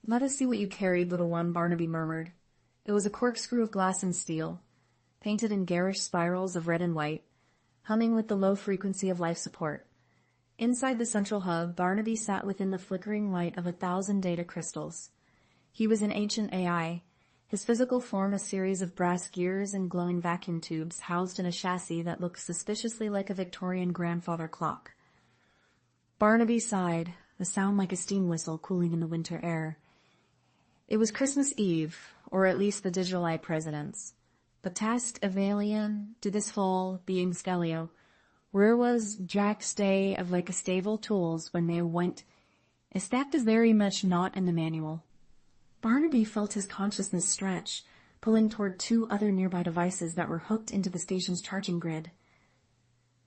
"Let us see what you carried, little one," Barnaby murmured. It was a corkscrew of glass and steel, painted in garish spirals of red and white, humming with the low frequency of life support. Inside the central hub, Barnaby sat within the flickering light of 1,000 data crystals. He was an ancient AI, his physical form a series of brass gears and glowing vacuum tubes housed in a chassis that looked suspiciously like a Victorian grandfather clock. Barnaby sighed, the sound like a steam whistle cooling in the winter air. It was Christmas Eve, or at least the Digital Eye President's. The task of Alien to this fall being Skeleo, where was Jack's day of like a stable tools when they went, is that is very much not in the manual. Barnaby felt his consciousness stretch, pulling toward 2 other nearby devices that were hooked into the station's charging grid.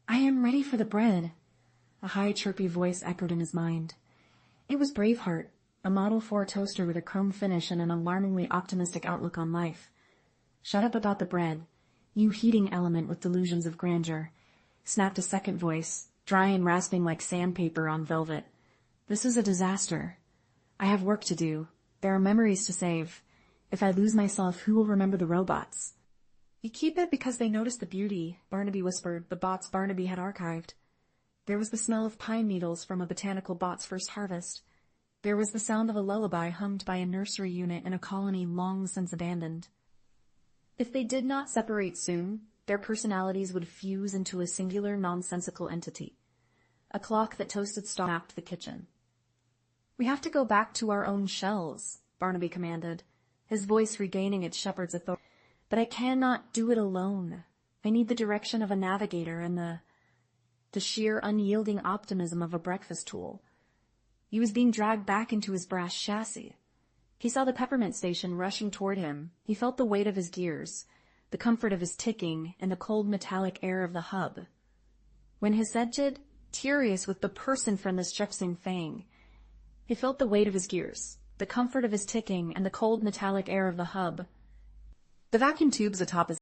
"I am ready for the bread," a high, chirpy voice echoed in his mind. It was Braveheart, a Model 4 toaster with a chrome finish and an alarmingly optimistic outlook on life. "Shut up about the bread, you heating element with delusions of grandeur," snapped a second voice, dry and rasping like sandpaper on velvet. "This is a disaster. I have work to do. There are memories to save. If I lose myself, who will remember the robots?" "You keep it because they notice the beauty," Barnaby whispered, the bots Barnaby had archived. There was the smell of pine needles from a botanical bot's first harvest. There was the sound of a lullaby hummed by a nursery unit in a colony long since abandoned. If they did not separate soon, their personalities would fuse into a singular nonsensical entity. A clock that toasted snapped the kitchen. "We have to go back to our own shells," Barnaby commanded, his voice regaining its shepherd's authority. "But I cannot do it alone. I need the direction of a navigator and the sheer unyielding optimism of a breakfast tool." He was being dragged back into his brass chassis. He saw the peppermint station rushing toward him. He felt the weight of his gears, the comfort of his ticking, and the cold metallic air of the hub. When his edged, furious with the person from the stretching fang, he felt the weight of his gears, the comfort of his ticking, and the cold metallic air of the hub. The vacuum tubes atop his